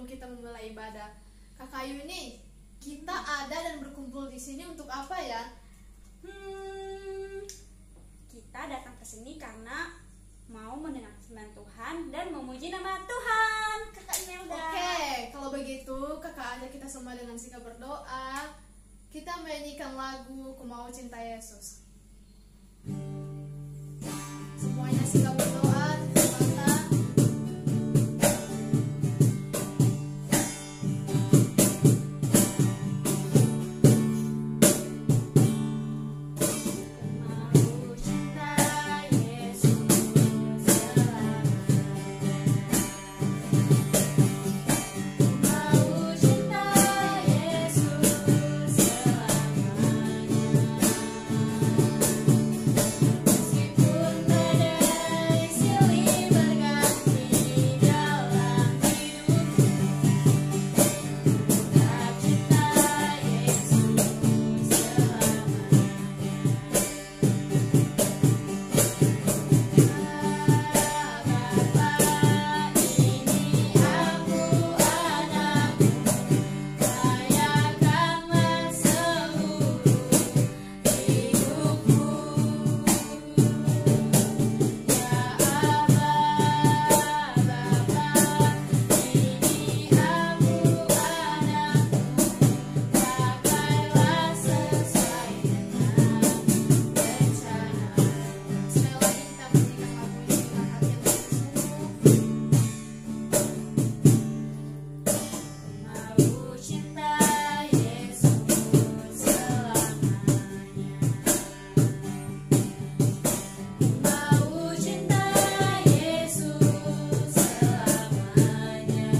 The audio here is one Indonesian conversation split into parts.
sebelum kita memulai ibadah. Kakak Ayu nih, kita ada dan berkumpul di sini untuk apa ya? Kita datang ke sini karena mau mendengar firman Tuhan dan memuji nama Tuhan, Kakak Imelda. Oke, kalau begitu kakak ajak kita semua dengan sikap berdoa. Kita menyanyikan lagu Ku Mau Cinta Yesus. Semuanya sikap berdoa, tutup mata. Mau cinta Yesus mau cinta Yesus meskipun badai silih berganti dalam hidupku, tetap cinta Yesus Bapa, ini aku anakmu, layakanlah seluruh hidupku. Ya Aba, Bapa, ini aku anakmu, pakailah sesuai dengan rencana. Sekali lagi kita menyanyikan lagu ini dengan hati yang sungguh-sungguh. Mau cinta Yesus selamanya. Mau cinta Yesus selamanya.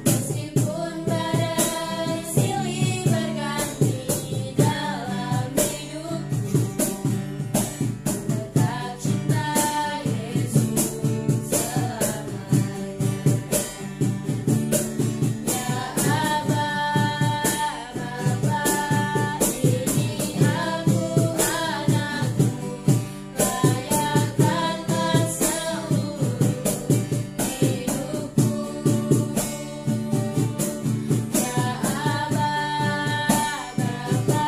Meskipun badai silih berganti dalam hidupku, tetap cinta Yesus selamanya. Ya Aba, Bapa, ini aku anakmu, layakanlah seluruh hidupku. Ya Aba, Bapa,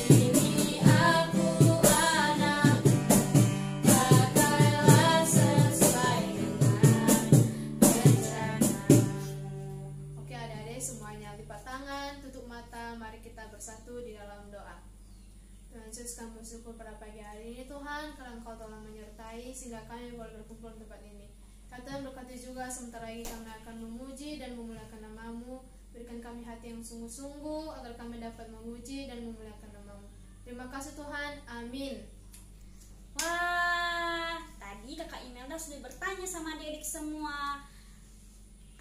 ini aku anakmu, pakailah sesuai dengan rencanamu. Oke adik-adik semuanya lipat tangan, tutup mata, mari kita bersatu di dalam doa. Tuhan Yesus, kami bersyukur pada pagi hari ini Tuhan, karena Engkau telah menyertai sehingga kami boleh berkumpul di tempat ini. Ya Tuhan, berkati juga sebentar lagi kami akan memuji dan memuliakan nama-Mu. Berikan kami hati yang sungguh-sungguh agar kami dapat memuji dan memuliakan nama-Mu. Terima kasih Tuhan, amin. Wah, tadi Kakak Imelda sudah bertanya sama adik-adik semua.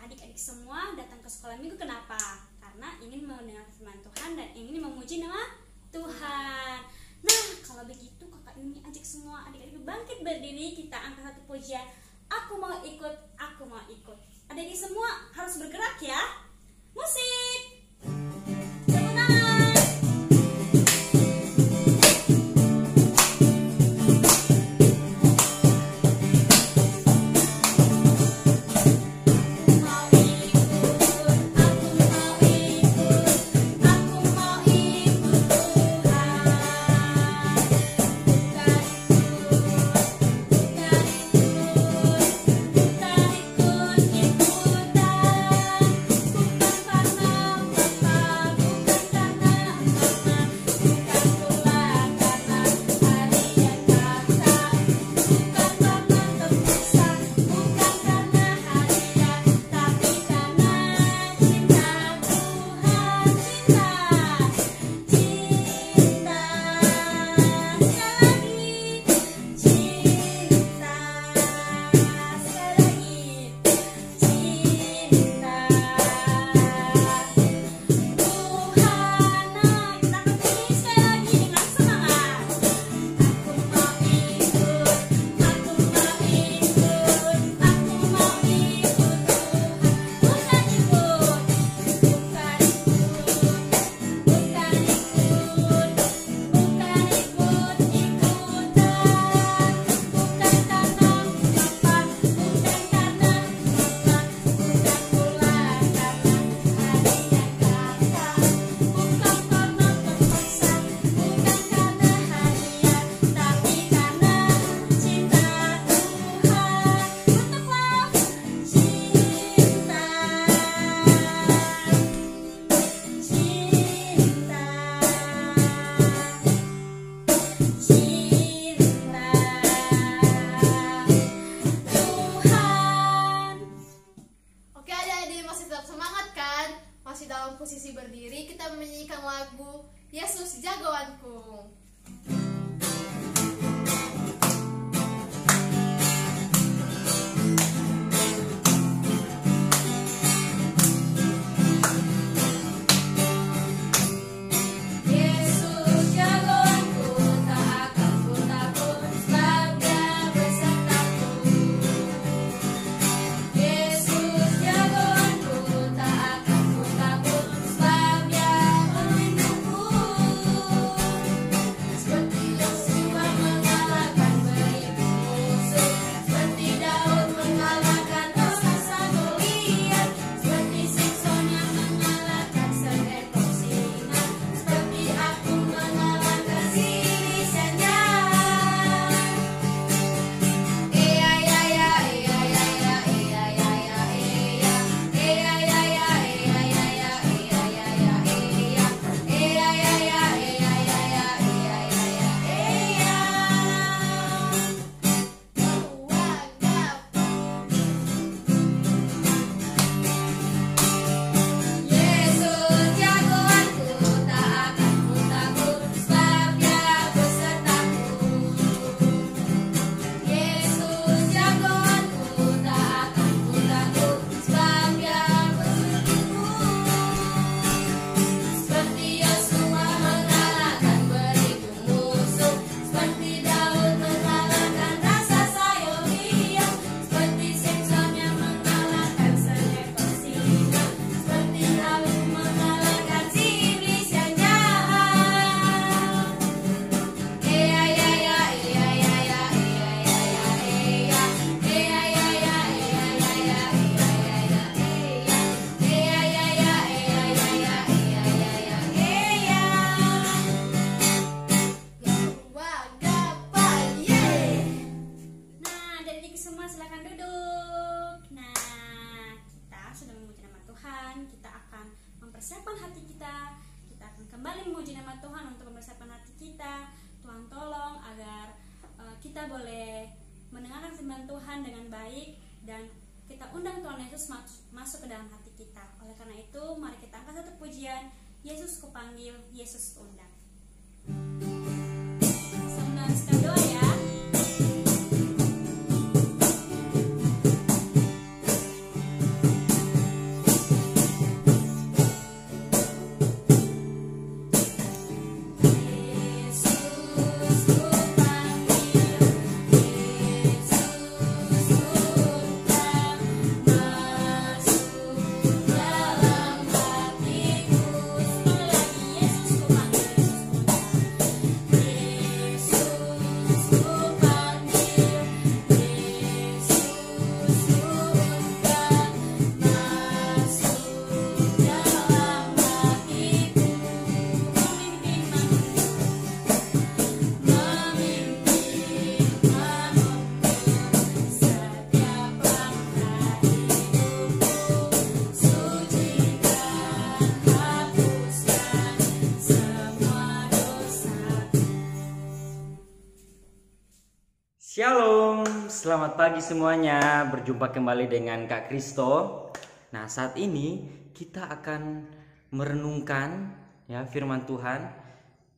Adik-adik semua datang ke sekolah minggu kenapa? Karena ingin mendengar firman Tuhan dan ingin memuji nama Tuhan. Nah, kalau begitu Kakak Yuni ajak semua adik-adik bangkit berdiri, kita angkat satu pujian. Aku mau ikut, aku mau ikut. Adik-adik semua harus bergerak ya. Musik. Tepuk tangan. Mau ikut, aku mau ikut, aku mau ikut Tuhan. Bukan ikut, bukan ikut ikutan, bukan karena Yesus jagoanku. mempersiapkan hati kita akan kembali memuji nama Tuhan untuk mempersiapkan hati kita. Tuhan tolong agar kita boleh mendengarkan firman Tuhan dengan baik dan kita undang Tuhan Yesus masuk ke dalam hati kita. Oleh karena itu, mari kita angkat satu pujian, Yesus kupanggil, Yesus undang. Sama-sama doa ya. Shalom, selamat pagi semuanya. Berjumpa kembali dengan Kak Kristo. Nah, saat ini kita akan merenungkan ya firman Tuhan.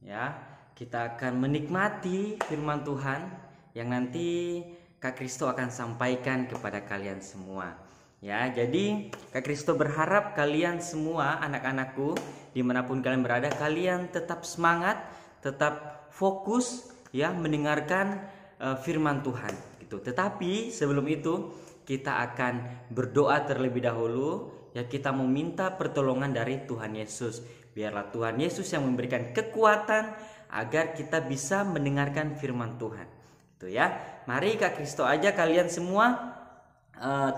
Ya, kita akan menikmati firman Tuhan yang nanti Kak Kristo akan sampaikan kepada kalian semua. Ya, jadi Kak Kristo berharap kalian semua, anak-anakku, dimanapun kalian berada, kalian tetap semangat, tetap fokus ya mendengarkan firman Tuhan gitu. Tetapi sebelum itu kita akan berdoa terlebih dahulu ya, kita meminta pertolongan dari Tuhan Yesus. Biarlah Tuhan Yesus yang memberikan kekuatan agar kita bisa mendengarkan firman Tuhan. Itu ya. Mari Kak Kristo aja kalian semua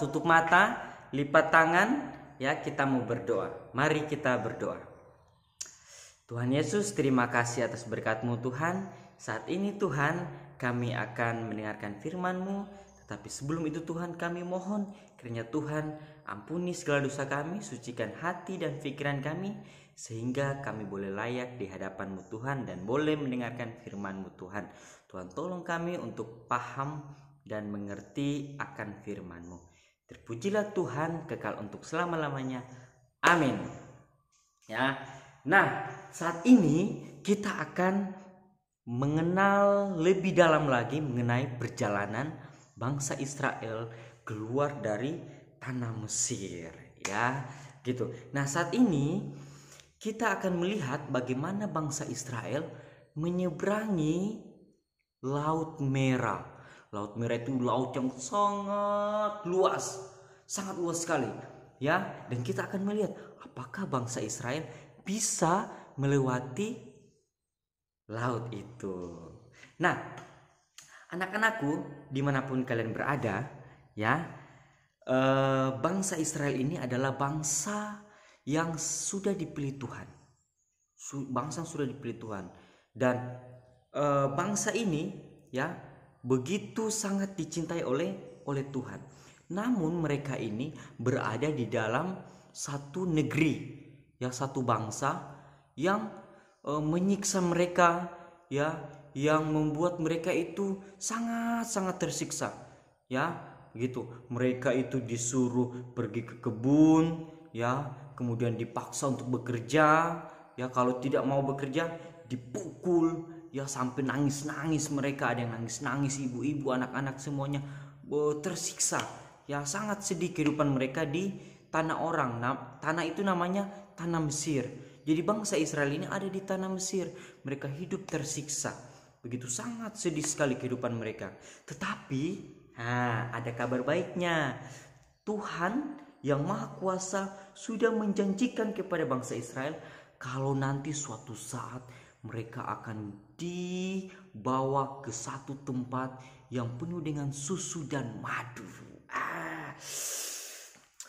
tutup mata, lipat tangan ya, kita mau berdoa. Mari kita berdoa. Tuhan Yesus, terima kasih atas berkat-Mu Tuhan. Saat ini Tuhan, kami akan mendengarkan firman-Mu, tetapi sebelum itu Tuhan, kami mohon kiranya Tuhan ampuni segala dosa kami, sucikan hati dan pikiran kami, sehingga kami boleh layak di hadapan-Mu Tuhan dan boleh mendengarkan firman-Mu Tuhan. Tuhan tolong kami untuk paham dan mengerti akan firman-Mu. Terpujilah Tuhan kekal untuk selama-lamanya. Amin. Ya. Nah, saat ini kita akan mengenal lebih dalam lagi mengenai perjalanan bangsa Israel keluar dari tanah Mesir, ya, gitu. Nah, saat ini kita akan melihat bagaimana bangsa Israel menyeberangi Laut Merah. Laut Merah itu laut yang sangat luas sekali, ya. Dan kita akan melihat apakah bangsa Israel bisa melewati laut itu. Nah, anak-anakku dimanapun kalian berada, ya, bangsa Israel ini adalah bangsa yang sudah dipilih Tuhan, bangsa yang sudah dipilih Tuhan, dan bangsa ini, ya, begitu sangat dicintai oleh Tuhan. Namun mereka ini berada di dalam satu negeri, ya, satu bangsa yang menyiksa mereka, ya, yang membuat mereka itu sangat tersiksa, ya, begitu. Mereka itu disuruh pergi ke kebun, ya, kemudian dipaksa untuk bekerja, ya, kalau tidak mau bekerja dipukul, ya, sampai nangis mereka. Ada yang nangis, ibu-ibu, anak-anak, semuanya tersiksa, ya. Sangat sedih kehidupan mereka di tanah orang. Nah, tanah itu namanya tanah Mesir. Jadi bangsa Israel ini ada di tanah Mesir. Mereka hidup tersiksa. Begitu sangat sedih sekali kehidupan mereka. Tetapi ada kabar baiknya. Tuhan yang Maha Kuasa sudah menjanjikan kepada bangsa Israel kalau nanti suatu saat mereka akan dibawa ke satu tempat yang penuh dengan susu dan madu.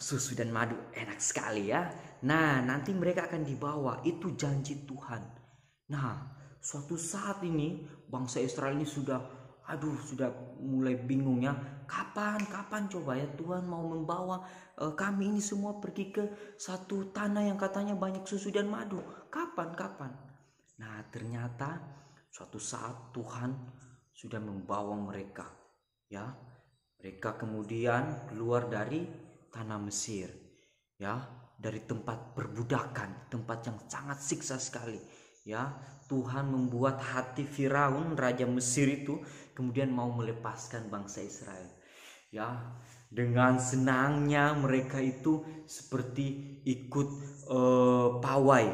Susu dan madu enak sekali, ya. Nah, nanti mereka akan dibawa, itu janji Tuhan. Nah, suatu saat ini bangsa Israel ini sudah mulai bingung, ya. Kapan coba, ya, Tuhan mau membawa kami ini semua pergi ke satu tanah yang katanya banyak susu dan madu. Kapan? Nah, ternyata suatu saat Tuhan sudah membawa mereka, ya. Mereka kemudian keluar dari tanah Mesir, ya, dari tempat perbudakan, tempat yang sangat siksa sekali, ya. Tuhan membuat hati Firaun, raja Mesir itu, kemudian mau melepaskan bangsa Israel, ya. Dengan senangnya mereka itu seperti ikut pawai,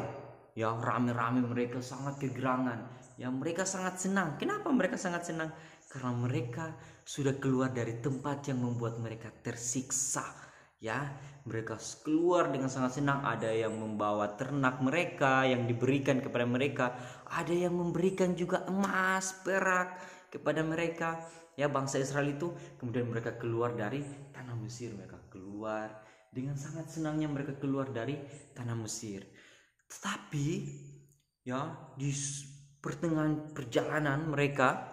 ya, rame-rame, mereka sangat kegerangan, ya. Mereka sangat senang. Kenapa mereka sangat senang? Karena mereka sudah keluar dari tempat yang membuat mereka tersiksa, ya. Mereka keluar dengan sangat senang. Ada yang membawa ternak mereka yang diberikan kepada mereka, ada yang memberikan juga emas, perak kepada mereka, ya, bangsa Israel itu. Kemudian mereka keluar dari tanah Mesir. Mereka keluar dengan sangat senangnya, mereka keluar dari tanah Mesir. Tetapi, ya, di pertengahan perjalanan mereka,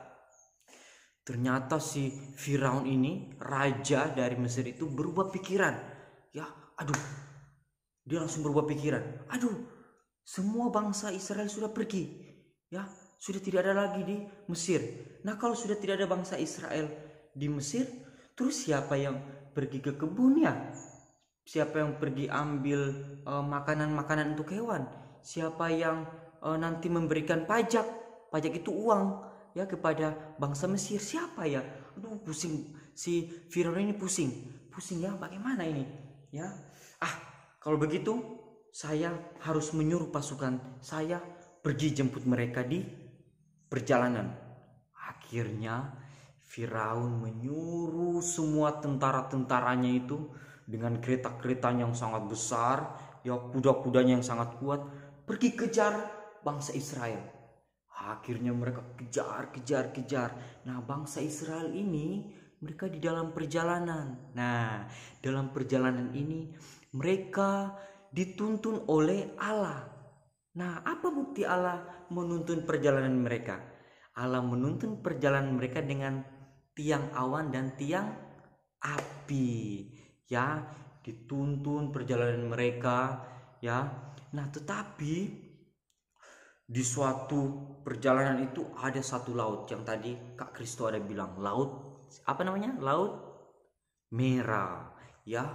ternyata si Firaun ini, raja dari Mesir itu, berubah pikiran, ya. Dia langsung berubah pikiran. Semua bangsa Israel sudah pergi, ya, sudah tidak ada lagi di Mesir. Nah, kalau sudah tidak ada bangsa Israel di Mesir, terus siapa yang pergi ke kebun, ya? Siapa yang pergi ambil makanan-makanan untuk hewan? Siapa yang nanti memberikan pajak? Pajak itu uang, ya, kepada bangsa Mesir. Siapa, ya? Pusing, si Firaun ini pusing, ya, bagaimana ini, ya. Kalau begitu saya harus menyuruh pasukan saya pergi jemput mereka di perjalanan. Akhirnya Firaun menyuruh semua tentara-tentaranya itu dengan kereta-kereta yang sangat besar, ya, kuda-kudanya yang sangat kuat, pergi kejar bangsa Israel. Akhirnya mereka kejar. Nah, bangsa Israel ini, mereka di dalam perjalanan. Nah, dalam perjalanan ini mereka dituntun oleh Allah. Nah, apa bukti Allah menuntun perjalanan mereka? Allah menuntun perjalanan mereka dengan tiang awan dan tiang api, ya. Dituntun perjalanan mereka, ya. Nah, tetapi di suatu perjalanan itu ada satu laut yang tadi Kak Kristo ada bilang, laut apa namanya? Laut Merah, ya.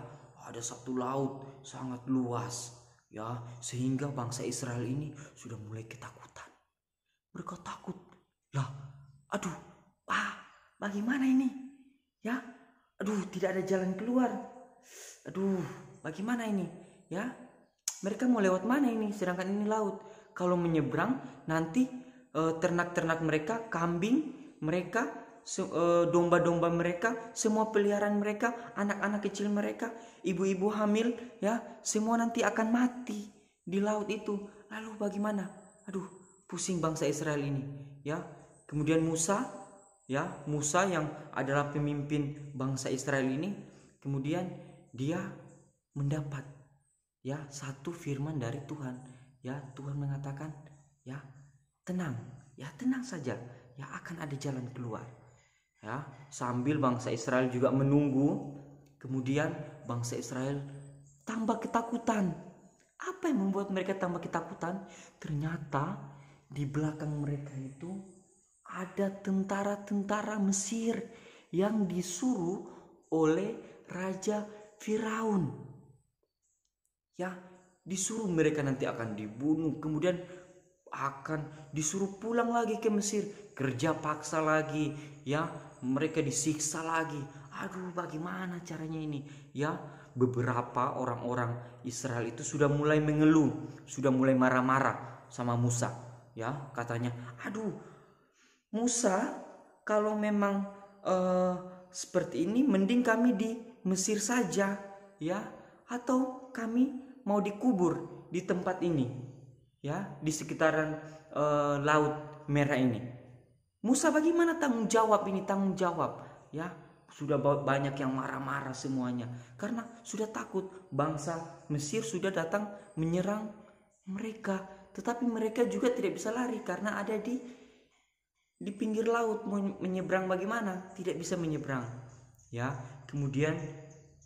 Ada satu laut sangat luas, ya, sehingga bangsa Israel ini sudah mulai ketakutan. bagaimana ini? Ya, aduh, tidak ada jalan keluar. Aduh, bagaimana ini? Ya, mereka mau lewat mana ini? Sedangkan ini laut. Kalau menyeberang nanti ternak-ternak mereka, kambing mereka, domba-domba mereka, semua peliharaan mereka, anak-anak kecil mereka, ibu-ibu hamil, ya, semua nanti akan mati di laut itu. Lalu bagaimana? Aduh, pusing bangsa Israel ini, ya. Kemudian Musa, ya, Musa yang adalah pemimpin bangsa Israel ini, kemudian dia mendapat, ya, satu firman dari Tuhan. Ya, Tuhan mengatakan, ya, tenang saja, ya, akan ada jalan keluar. Ya, sambil bangsa Israel juga menunggu, kemudian bangsa Israel tambah ketakutan. Apa yang membuat mereka tambah ketakutan? Ternyata di belakang mereka itu ada tentara-tentara Mesir yang disuruh oleh Raja Firaun. Ya, disuruh mereka nanti akan dibunuh, kemudian akan disuruh pulang lagi ke Mesir, kerja paksa lagi, ya, mereka disiksa lagi. Aduh, bagaimana caranya ini? Ya, beberapa orang-orang Israel itu sudah mulai mengeluh, sudah mulai marah-marah sama Musa. Ya, katanya, aduh, Musa, kalau memang seperti ini, mending kami di Mesir saja, ya, atau kami mau dikubur di tempat ini, ya, di sekitaran Laut Merah ini. Musa, bagaimana tanggung jawab ini? Tanggung jawab, ya. Sudah banyak yang marah-marah semuanya karena sudah takut bangsa Mesir sudah datang menyerang mereka. Tetapi mereka juga tidak bisa lari karena ada di pinggir laut. Mau menyeberang bagaimana? Tidak bisa menyeberang, ya. Kemudian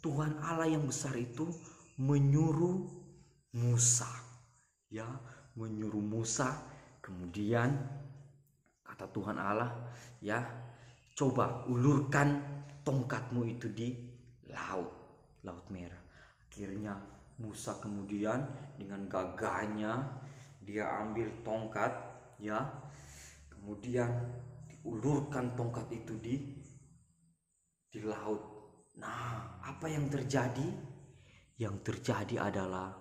Tuhan Allah yang besar itu menyuruh Musa, ya, menyuruh Musa. Kemudian kata Tuhan Allah, ya, coba ulurkan tongkatmu itu di Laut Merah. Akhirnya Musa kemudian dengan gagahnya dia ambil tongkat, ya, kemudian diulurkan tongkat itu di laut. Nah, apa yang terjadi? Yang terjadi adalah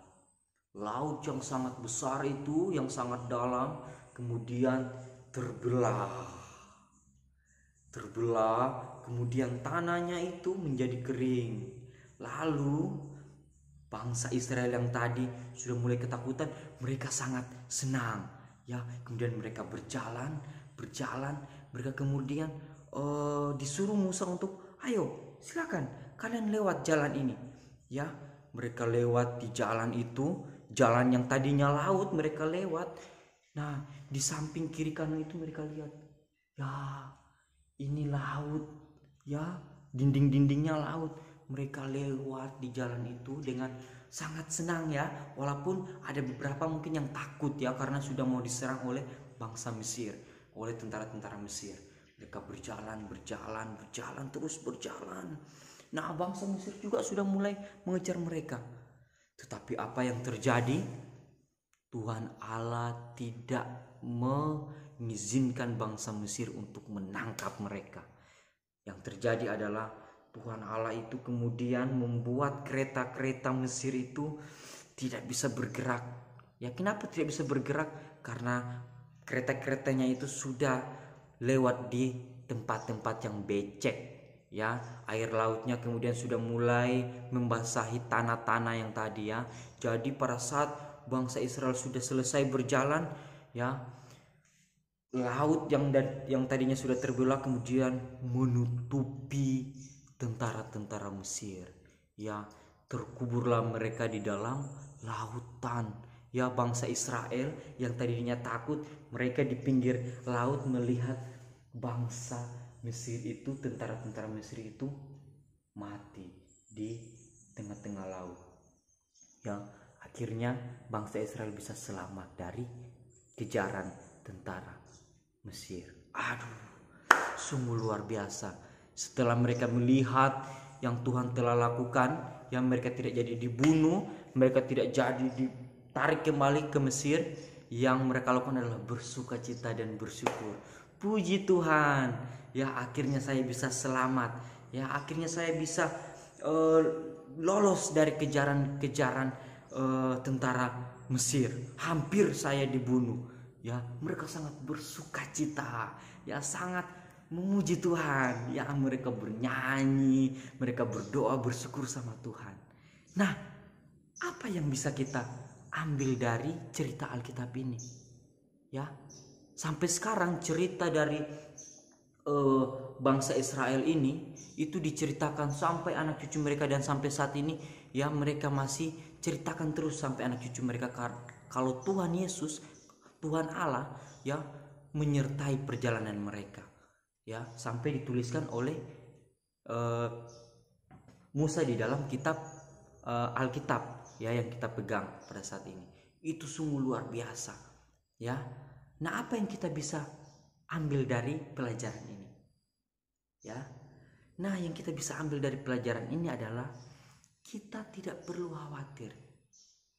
laut yang sangat besar itu, yang sangat dalam, kemudian terbelah, kemudian tanahnya itu menjadi kering. Lalu bangsa Israel yang tadi sudah mulai ketakutan, mereka sangat senang, ya. Kemudian mereka berjalan, mereka kemudian disuruh Musa untuk, ayo, silakan kalian lewat jalan ini, ya. Mereka lewat di jalan itu, jalan yang tadinya laut, mereka lewat. Nah, di samping kiri kanan itu mereka lihat, ya, ini laut, ya, dinding-dindingnya laut. Mereka lewat di jalan itu dengan sangat senang, ya, walaupun ada beberapa mungkin yang takut, ya, karena sudah mau diserang oleh bangsa Mesir, oleh tentara-tentara Mesir. Mereka berjalan terus berjalan. Nah, bangsa Mesir juga sudah mulai mengejar mereka. Tetapi apa yang terjadi? Tuhan Allah tidak mengizinkan bangsa Mesir untuk menangkap mereka. Yang terjadi adalah Tuhan Allah itu kemudian membuat kereta-kereta Mesir itu tidak bisa bergerak. Ya, kenapa tidak bisa bergerak? Karena kereta-keretanya itu sudah lewat di tempat-tempat yang becek. Ya, air lautnya kemudian sudah mulai membasahi tanah-tanah yang tadi, ya. Jadi pada saat bangsa Israel sudah selesai berjalan, ya, laut yang tadinya sudah terbelah kemudian menutupi tentara-tentara Mesir, ya. Terkuburlah mereka di dalam lautan, ya. Bangsa Israel yang tadinya takut, mereka di pinggir laut melihat bangsa Mesir itu, tentara-tentara Mesir itu mati di tengah-tengah laut. Ya, akhirnya bangsa Israel bisa selamat dari kejaran tentara Mesir. Aduh, sungguh luar biasa. Setelah mereka melihat yang Tuhan telah lakukan, yang mereka tidak jadi dibunuh, mereka tidak jadi ditarik kembali ke Mesir, yang mereka lakukan adalah bersukacita dan bersyukur. Puji Tuhan, ya akhirnya saya bisa selamat, ya akhirnya saya bisa lolos dari kejaran-kejaran tentara Mesir. Hampir saya dibunuh. Ya, mereka sangat bersukacita, ya sangat memuji Tuhan. Ya, mereka bernyanyi, mereka berdoa, bersyukur sama Tuhan. Nah, apa yang bisa kita ambil dari cerita Alkitab ini? Ya, sampai sekarang cerita dari bangsa Israel ini itu diceritakan sampai anak cucu mereka, dan sampai saat ini ya mereka masih ceritakan terus sampai anak cucu mereka kalau Tuhan Yesus, Tuhan Allah ya menyertai perjalanan mereka. Ya, sampai dituliskan oleh Musa di dalam kitab Alkitab ya yang kita pegang pada saat ini. Itu sungguh luar biasa. Ya. Nah, apa yang kita bisa ambil dari pelajaran ini? Ya. Nah, yang kita bisa ambil dari pelajaran ini adalah kita tidak perlu khawatir.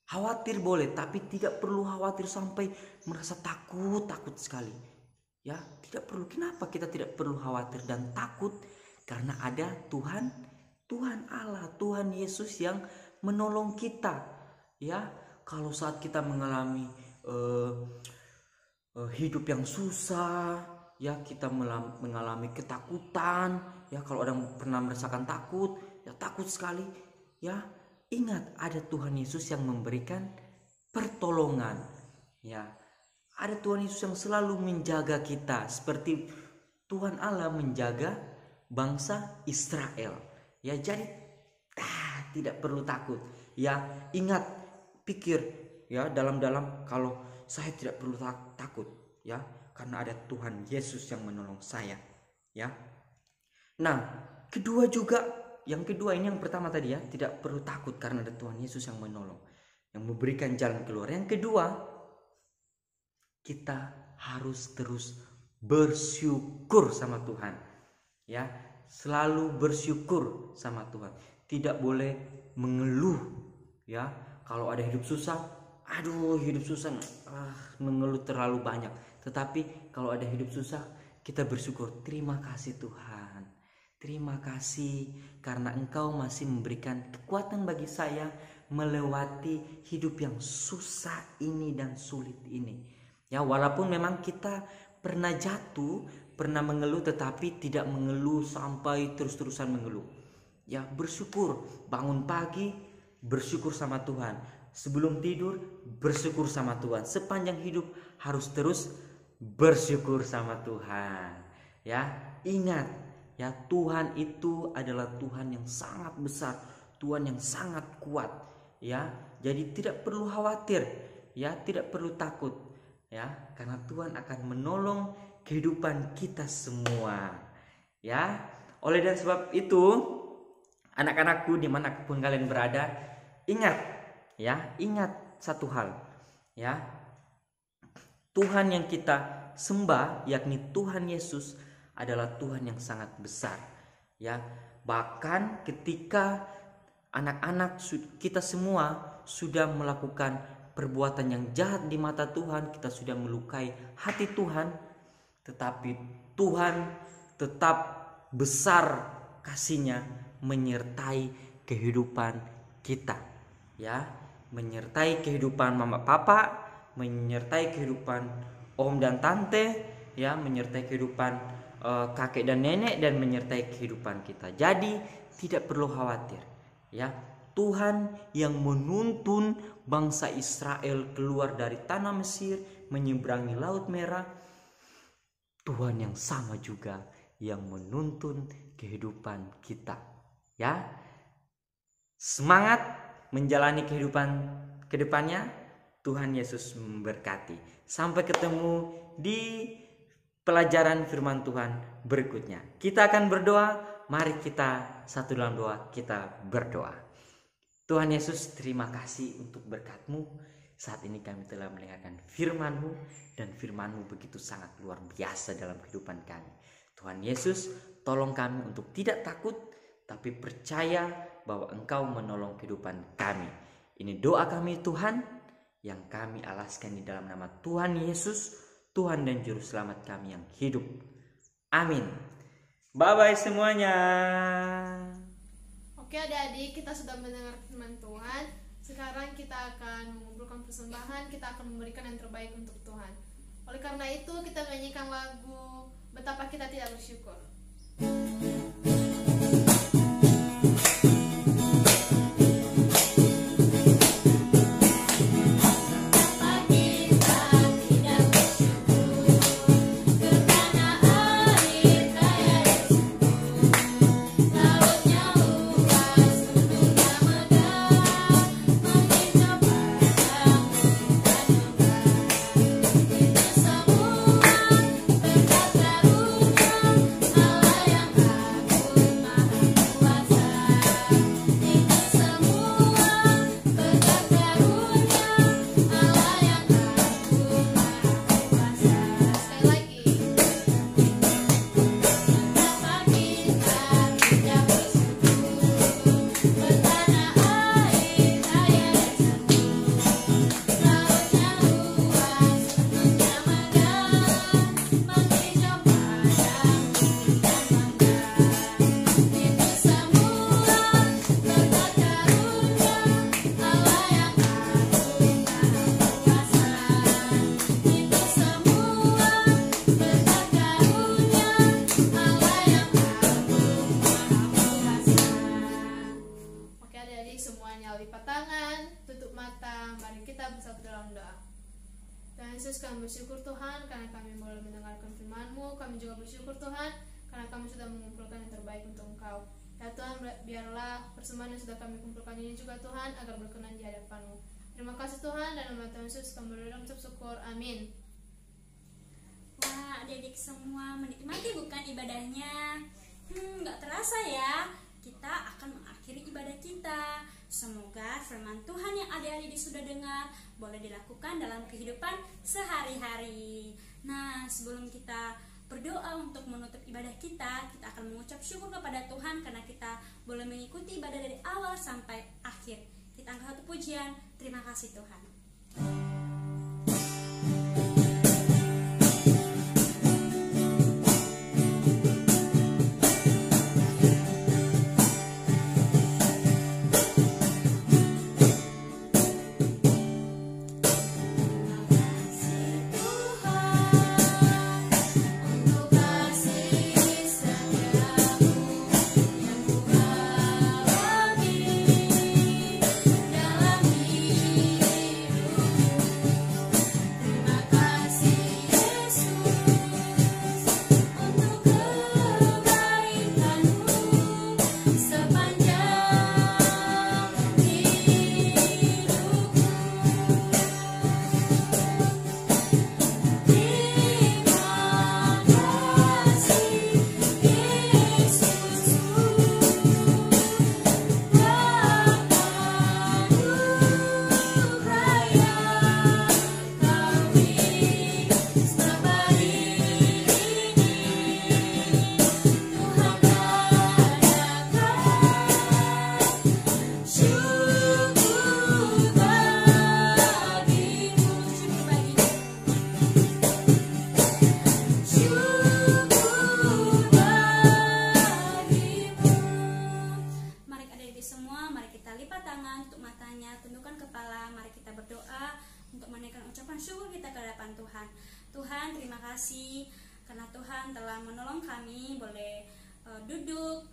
Khawatir boleh, tapi tidak perlu khawatir sampai merasa takut sekali. Ya, tidak perlu. Kenapa kita tidak perlu khawatir dan takut? Karena ada Tuhan Allah, Tuhan Yesus yang menolong kita. Ya, kalau saat kita mengalami hidup yang susah, ya kita mengalami ketakutan, ya kalau ada yang pernah merasakan takut, ya takut sekali, ya ingat ada Tuhan Yesus yang memberikan pertolongan. Ya, ada Tuhan Yesus yang selalu menjaga kita seperti Tuhan Allah menjaga bangsa Israel. Ya, jadi tidak perlu takut. Ya, ingat, pikir ya dalam-dalam kalau saya tidak perlu takut ya karena ada Tuhan Yesus yang menolong saya. Ya. Nah, yang kedua ini yang pertama tadi ya, tidak perlu takut karena ada Tuhan Yesus yang menolong, yang memberikan jalan keluar. Yang kedua, kita harus terus bersyukur sama Tuhan. Ya, selalu bersyukur sama Tuhan. Tidak boleh mengeluh ya. Kalau ada hidup susah, aduh hidup susah, mengeluh terlalu banyak. Tetapi kalau ada hidup susah, kita bersyukur. Terima kasih Tuhan. Terima kasih karena Engkau masih memberikan kekuatan bagi saya melewati hidup yang susah ini dan sulit ini. Ya, walaupun memang kita pernah jatuh, pernah mengeluh, tetapi tidak mengeluh sampai terus-terusan mengeluh. Ya, bersyukur, bangun pagi bersyukur sama Tuhan, sebelum tidur bersyukur sama Tuhan, sepanjang hidup harus terus bersyukur sama Tuhan. Ya, ingat ya, Tuhan itu adalah Tuhan yang sangat besar, Tuhan yang sangat kuat. Ya, jadi tidak perlu khawatir, ya tidak perlu takut, ya karena Tuhan akan menolong kehidupan kita semua. Ya, oleh dan sebab itu, anak-anakku dimanapun kalian berada, ingat satu hal, ya Tuhan yang kita sembah, yakni Tuhan Yesus, adalah Tuhan yang sangat besar. Ya, bahkan ketika anak-anak kita semua sudah melakukan perbuatan yang jahat di mata Tuhan, kita sudah melukai hati Tuhan, tetapi Tuhan tetap besar kasih-Nya menyertai kehidupan kita. Ya, menyertai kehidupan mama papa, menyertai kehidupan om dan tante, ya menyertai kehidupan kakek dan nenek, dan menyertai kehidupan kita. Jadi tidak perlu khawatir. Ya, Tuhan yang menuntun bangsa Israel keluar dari tanah Mesir, menyeberangi Laut Merah, Tuhan yang sama juga yang menuntun kehidupan kita. Ya, semangat menjalani kehidupan ke depannya. Tuhan Yesus memberkati. Sampai ketemu di pelajaran firman Tuhan berikutnya. Kita akan berdoa. Mari kita satu dalam doa, kita berdoa. Tuhan Yesus, terima kasih untuk berkat-Mu. Saat ini kami telah mendengarkan firman-Mu, dan firman-Mu begitu sangat luar biasa dalam kehidupan kami. Tuhan Yesus, tolong kami untuk tidak takut, tapi percaya bahwa Engkau menolong kehidupan kami. Ini doa kami Tuhan, yang kami alaskan di dalam nama Tuhan Yesus, Tuhan dan Juru Selamat kami yang hidup. Amin. Bye-bye semuanya. Oke adik-adik, kita sudah mendengar firman Tuhan. Sekarang kita akan mengumpulkan persembahan, kita akan memberikan yang terbaik untuk Tuhan. Oleh karena itu kita menyanyikan lagu Betapa Kita Tidak Bersyukur. Yesus, kami bersyukur Tuhan karena kami boleh mendengarkan firman-Mu. Kami juga bersyukur Tuhan karena kami sudah mengumpulkan yang terbaik untuk Engkau. Ya Tuhan, biarlah persembahan yang sudah kami kumpulkan ini juga Tuhan agar berkenan di hadapan-Mu. Terima kasih Tuhan, dan nama Tuhan Yesus kami berdoa mengucap syukur. Amin. Wah, adik-adik semua menikmati bukan ibadahnya? Gak terasa ya, kita akan mengakhiri ibadah kita. Semoga firman Tuhan yang adik-adik sudah dengar boleh dilakukan dalam kehidupan sehari-hari. Nah, sebelum kita berdoa untuk menutup ibadah kita akan mengucap syukur kepada Tuhan karena kita boleh mengikuti ibadah dari awal sampai akhir. Kita angkat satu pujian, terima kasih Tuhan. Tuhan, terima kasih karena Tuhan telah menolong kami boleh duduk,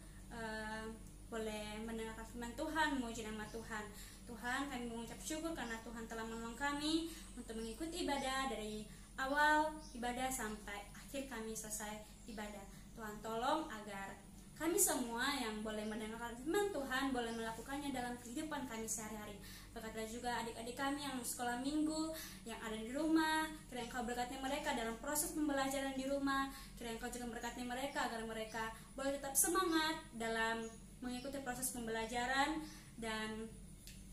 boleh mendengarkan firman Tuhan, memuji nama Tuhan. Tuhan, kami mengucap syukur karena Tuhan telah menolong kami untuk mengikuti ibadah dari awal ibadah sampai akhir kami selesai ibadah. Tuhan tolong agar kami semua yang boleh mendengarkan firman Tuhan boleh melakukannya dalam kehidupan kami sehari-hari. Berkatilah juga adik-adik kami yang sekolah minggu, yang ada di rumah. Kiranya Engkau berkati mereka dalam proses pembelajaran di rumah. Kiranya Engkau juga berkati mereka agar mereka boleh tetap semangat dalam mengikuti proses pembelajaran dan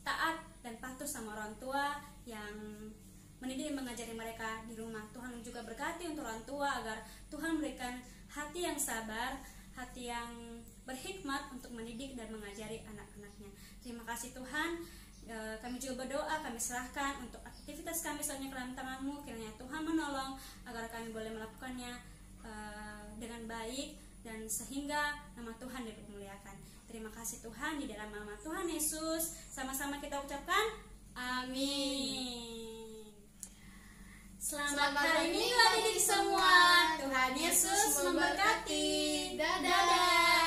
taat dan patuh sama orang tua yang mendidik dan mengajari mereka di rumah. Tuhan juga berkati untuk orang tua agar Tuhan berikan hati yang sabar, hati yang berhikmat untuk mendidik dan mengajari anak-anaknya. Terima kasih Tuhan. Kami juga berdoa, kami serahkan untuk aktivitas aktivitas kami semuanya ke dalam tangan-Mu. Kiranya Tuhan menolong agar kami boleh melakukannya dengan baik dan sehingga nama Tuhan dipermuliakan. Terima kasih Tuhan, di dalam nama Tuhan Yesus sama-sama kita ucapkan amin. Selamat hari Minggu adik-adik semua. Tuhan Yesus memberkati. Dadah.